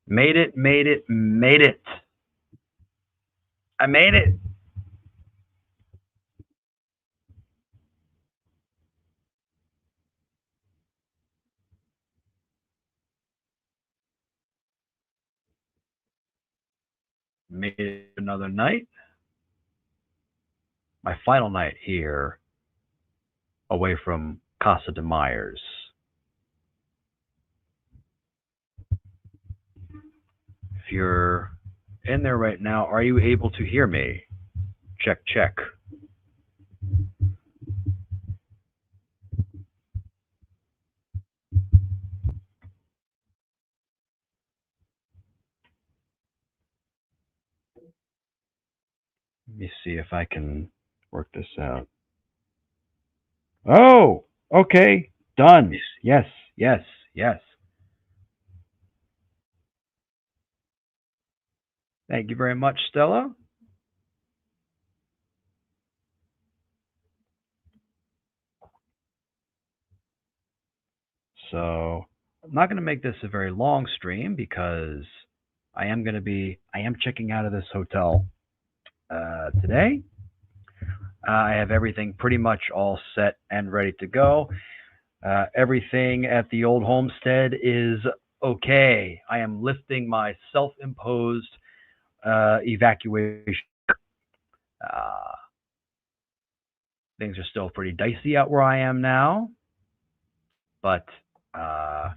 Made it, made it, made it. I made it. Made it another night. My final night here away from Casa de Myers. If you're in there right now, are you able to hear me? Check, check. Let me see if I can work this out. Oh, okay. Done. Yes, yes, yes. Thank you very much, Stella. So I'm not going to make this a very long stream because I am checking out of this hotel today. I have everything pretty much all set and ready to go. Everything at the old homestead is okay. I am lifting my self imposed evacuation. Uh, things are still pretty dicey out where I am now, but gonna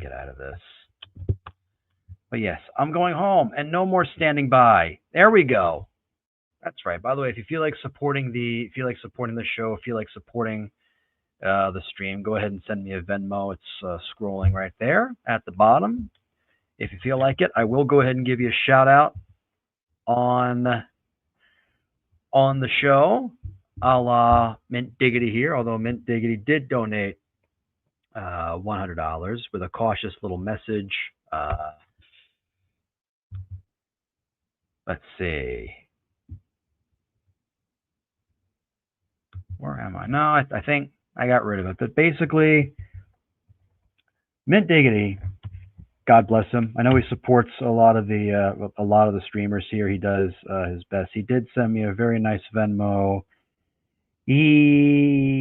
get out of this. But yes, I'm going home and no more standing by. There we go. That's right. By the way, if you feel like supporting the show, if you like supporting the stream, go ahead and send me a Venmo. It's scrolling right there at the bottom. If you feel like it, I will go ahead and give you a shout out on the show, a la Mint Diggity here. Although Mint Diggity did donate $100 with a cautious little message. Let's see. Where am I? No, I think I got rid of it. But basically, Mint Diggity, God bless him. I know he supports a lot of the streamers here. He does his best. He did send me a very nice Venmo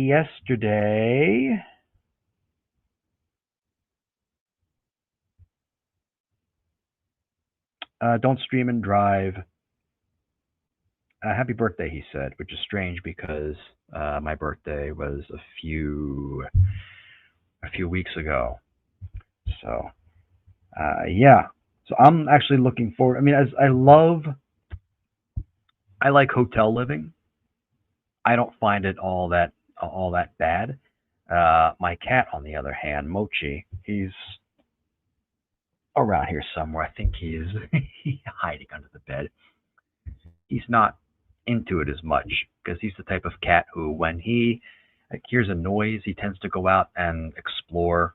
yesterday. Don't stream and drive. Happy birthday, he said, which is strange because my birthday was a few weeks ago. So yeah, so I'm actually looking forward. I mean, as I like hotel living. I don't find it all that bad. My cat, on the other hand, Mochi, he's around here somewhere. I think he's hiding under the bed. He's not into it as much because he's the type of cat who, when he hears a noise, he tends to go out and explore.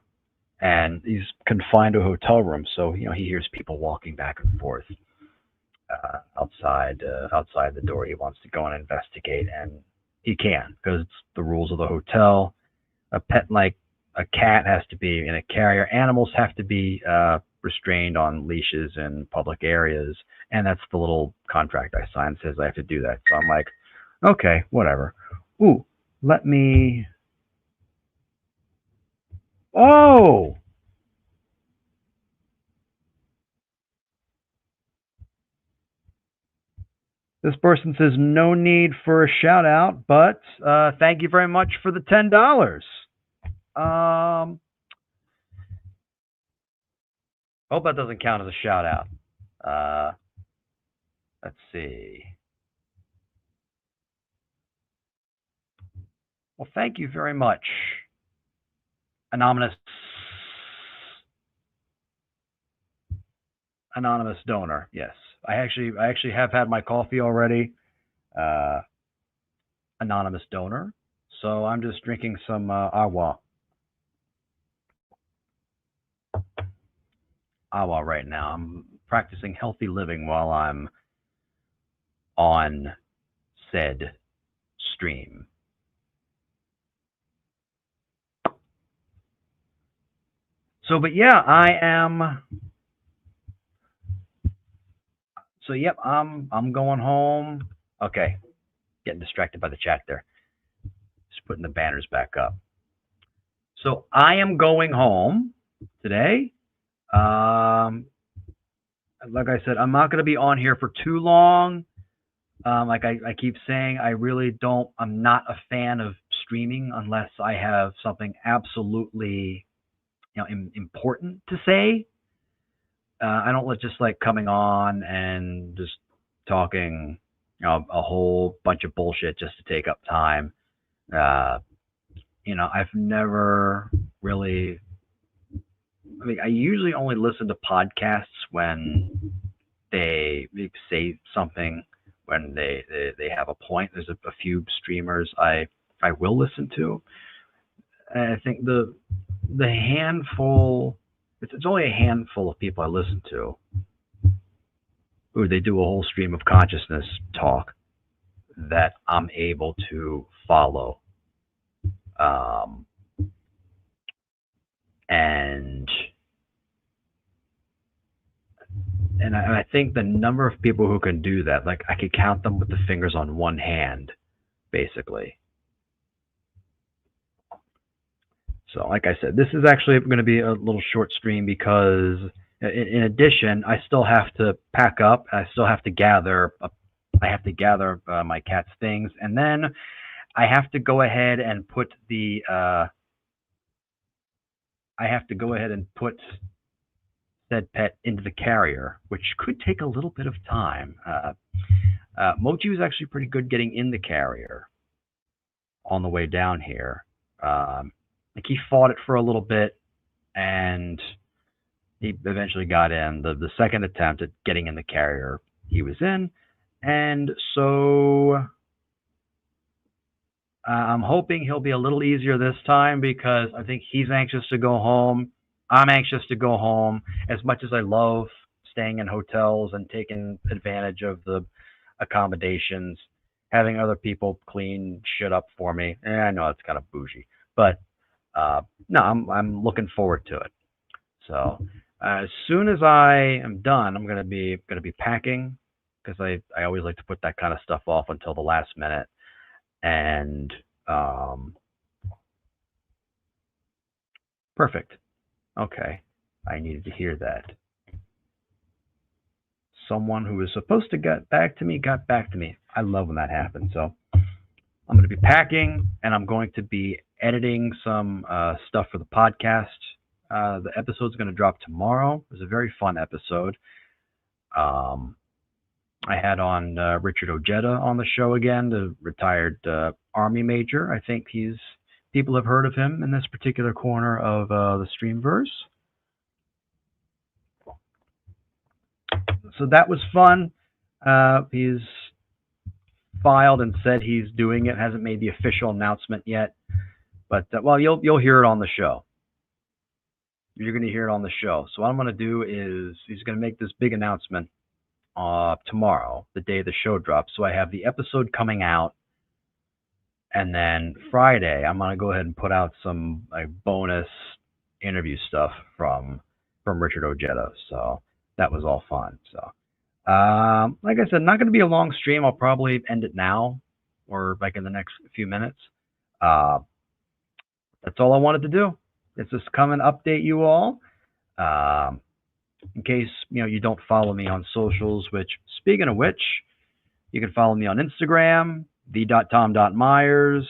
And he's confined to a hotel room, so he hears people walking back and forth outside the door. He wants to go and investigate, and he can because it's the rules of the hotel. A pet like a cat has to be in a carrier. Animals have to be restrained on leashes in public areas, and that's the little contract I signed says I have to do that. So I'm like, okay, whatever. Ooh, let me. Oh, this person says no need for a shout out, but thank you very much for the $10. Um, hope that doesn't count as a shout out. Uh, let's see. Well, thank you very much, anonymous donor. Yes, I actually have had my coffee already. Uh, anonymous donor. So I'm just drinking some agua right now. I'm practicing healthy living while I'm on said stream. So, but yeah, I am. So, yep, I'm going home. Okay, getting distracted by the chat there. Just putting the banners back up. So I am going home today. Um, like I said, I'm not going to be on here for too long. Like I keep saying, I really don't. I'm not a fan of streaming unless I have something absolutely, important to say. I don't just like coming on and just talking, a whole bunch of bullshit just to take up time. Uh, I've never really. I mean, I usually only listen to podcasts when they say something, when they have a point. There's a few streamers I will listen to. And I think the handful, it's only a handful of people I listen to. Ooh, they do a whole stream of consciousness talk that I'm able to follow. Um, and I think the number of people who can do that, like I could count them with the fingers on one hand, basically. So, like I said, this is actually going to be a little short stream because, in addition, I still have to pack up. I still have to gather. I have to gather my cat's things, and then I have to go ahead and put the. I have to go ahead and put said pet into the carrier, which could take a little bit of time. Mochi was actually pretty good getting in the carrier on the way down here. Like he fought it for a little bit, and he eventually got in. The second attempt at getting in the carrier, he was in, and so I'm hoping he'll be a little easier this time because I think he's anxious to go home. I'm anxious to go home. As much as I love staying in hotels and taking advantage of the accommodations, having other people clean shit up for me. I know it's kind of bougie, but no, I'm looking forward to it. So as soon as I am done, I'm gonna be packing because I always like to put that kind of stuff off until the last minute. And perfect. Okay, I needed to hear that. Someone who was supposed to get back to me got back to me. I love when that happens. So I'm going to be packing, and I'm going to be editing some stuff for the podcast. The episode's going to drop tomorrow. It was a very fun episode. I had on Richard Ojeda on the show again, the retired Army major. I think people have heard of him in this particular corner of the Streamverse. So that was fun. He's filed and said he's doing it. Hasn't made the official announcement yet, but well, you'll hear it on the show. You're going to hear it on the show. So what I'm going to do is he's going to make this big announcement tomorrow, the day the show drops. So I have the episode coming out, and then Friday I'm going to go ahead and put out some like bonus interview stuff from Richard Ojeda. So that was all fun. So like I said, not going to be a long stream. I'll probably end it now or like in the next few minutes. That's all I wanted to do. It's just come and update you all. In case you don't follow me on socials, which, speaking of which, you can follow me on Instagram, the.tom.myers,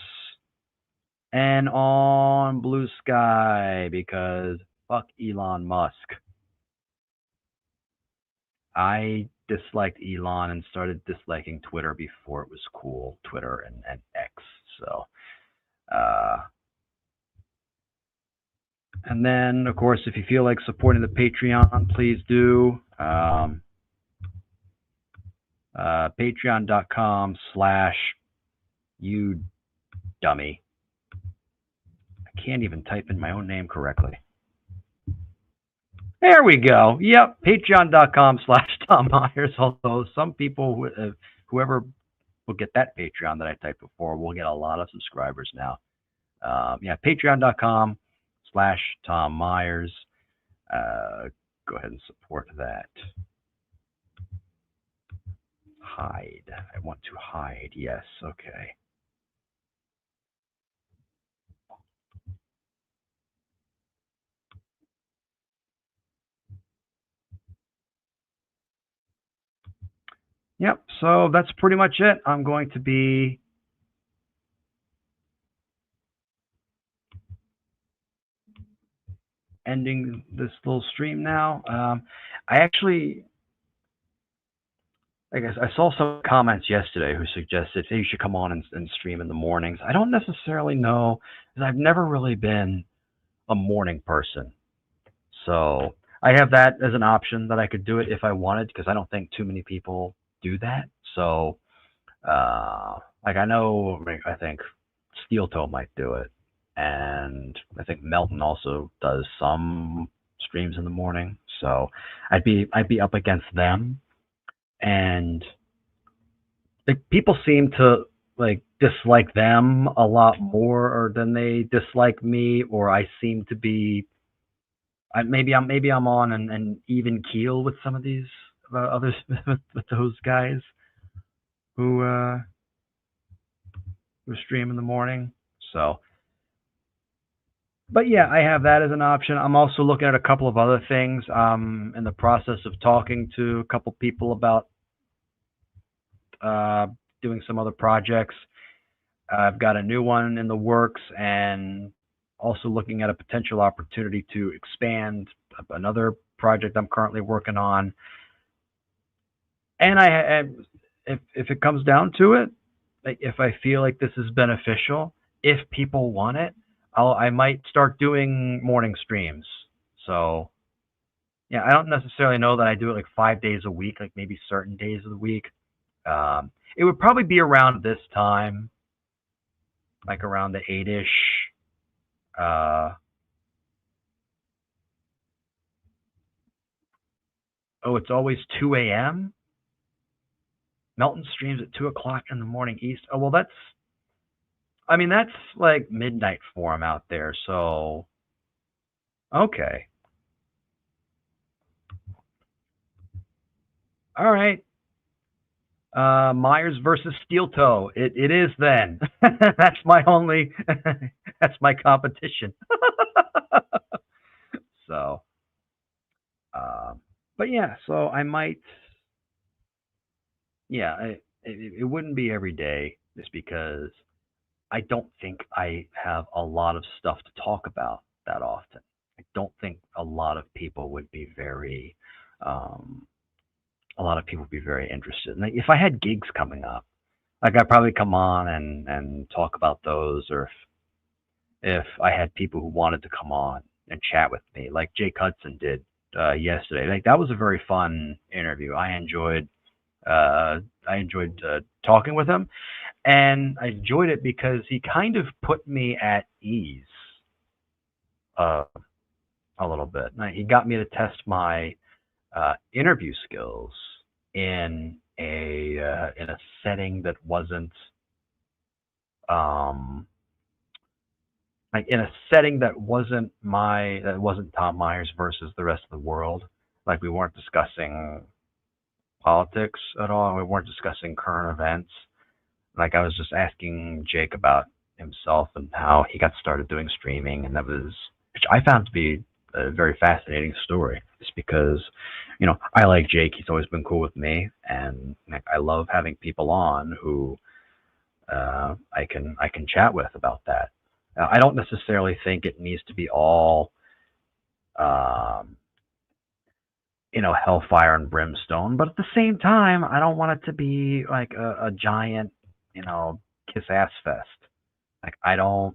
and on Blue Sky, because fuck Elon Musk. I disliked Elon and started disliking Twitter before it was cool, Twitter and X. So and then, of course, if you feel like supporting the Patreon, please do. Patreon.com/you dummy. I can't even type in my own name correctly. There we go. Yep, Patreon.com/Tom Myers. Although some people, whoever will get that Patreon that I typed before, will get a lot of subscribers now. Yeah, Patreon.com/Tom Myers. Go ahead and support that. Hide. I want to hide. Yes. Okay. Yep. So that's pretty much it. I'm going to be ending this little stream now. I actually, I guess I saw some comments yesterday who suggested, hey, you should come on and stream in the mornings. I don't necessarily know, because I've never really been a morning person. So I have that as an option that I could do it if I wanted, because I don't think too many people do that. So, like I know, I think Steel Toe might do it, and I think Melton also does some streams in the morning. So I'd be up against them, and like people seem to like dislike them a lot more or than they dislike me, or I seem to be maybe I'm on an even keel with some of these others with those guys who who stream in the morning. So, but yeah, I have that as an option. I'm also looking at a couple of other things. In the process of talking to a couple people about uh, doing some other projects. I've got a new one in the works, and also looking at a potential opportunity to expand another project I'm currently working on. And if it comes down to it, like if I feel like this is beneficial, if people want it, I might start doing morning streams. So yeah, I don't necessarily know that I do it like 5 days a week, like maybe certain days of the week. It would probably be around this time, like around the 8-ish. Uh, oh, it's always 2 a.m. Melton streams at 2 o'clock in the morning East. Oh well, I mean that's like midnight for him out there. So okay, all right. Myers versus Steel Toe. It is then. That's my only. That's my competition. So, but yeah. So I might. Yeah. It wouldn't be every day, just because I don't think I have a lot of stuff to talk about that often. I don't think a lot of people would be very. Um, a lot of people would be very interested. And if I had gigs coming up, like I'd probably come on and talk about those, or if I had people who wanted to come on and chat with me, like Jake Hudson did yesterday. Like that was a very fun interview. I enjoyed talking with him, and I enjoyed it because he kind of put me at ease uh, a little bit. He got me to test my interview skills in a setting that wasn't um, like in a setting that wasn't Tom Myers versus the rest of the world. Like we weren't discussing politics at all. We weren't discussing current events. Like I was just asking Jake about himself and how he got started doing streaming, and which I found to be a very fascinating story. Just because, I like Jake. He's always been cool with me, and like, I love having people on who I can chat with about that. I don't necessarily think it needs to be all um, hellfire and brimstone, but at the same time, I don't want it to be like a giant, kiss ass fest. Like I don't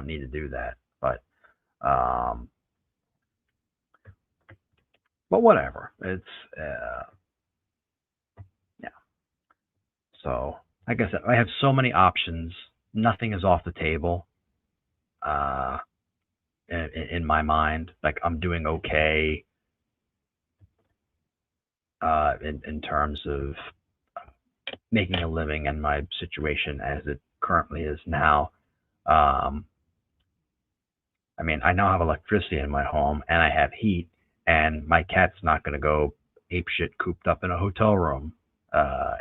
need to do that, um, but whatever. It's yeah. So like I said, I have so many options. Nothing is off the table. Uh, in my mind, like I'm doing okay in terms of making a living in my situation as it currently is now. Um, I mean, I now have electricity in my home and I have heat, and my cat's not going to go apeshit cooped up in a hotel room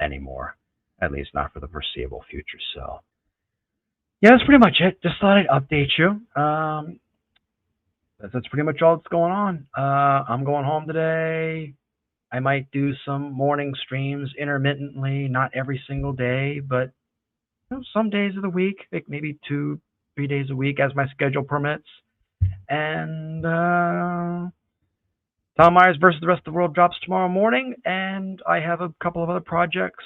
anymore, at least not for the foreseeable future. So, yeah, that's pretty much it. Just thought I'd update you. That's pretty much all that's going on. I'm going home today. I might do some morning streams intermittently, not every single day, but some days of the week, like maybe 2, 3 days a week as my schedule permits. And Tom Myers versus the rest of the world drops tomorrow morning, and I have a couple of other projects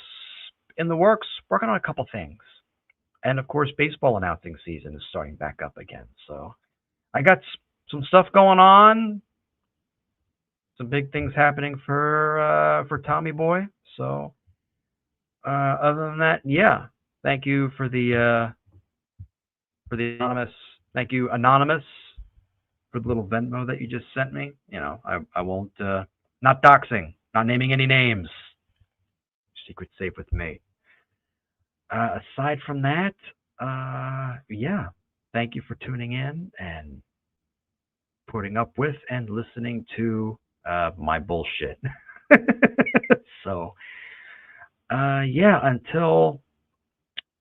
in the works, working on a couple things. And of course, baseball announcing season is starting back up again. So I got some stuff going on, some big things happening for Tommy Boy. So other than that, yeah. Thank you for the anonymous. Thank you, anonymous, for the little Venmo that you just sent me. I won't. Not doxing. Not naming any names. Secret safe with me. Aside from that, yeah. Thank you for tuning in and putting up with and listening to my bullshit. So, yeah. Until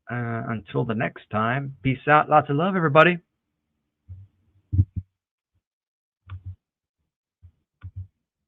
the next time. Peace out. Lots of love, everybody.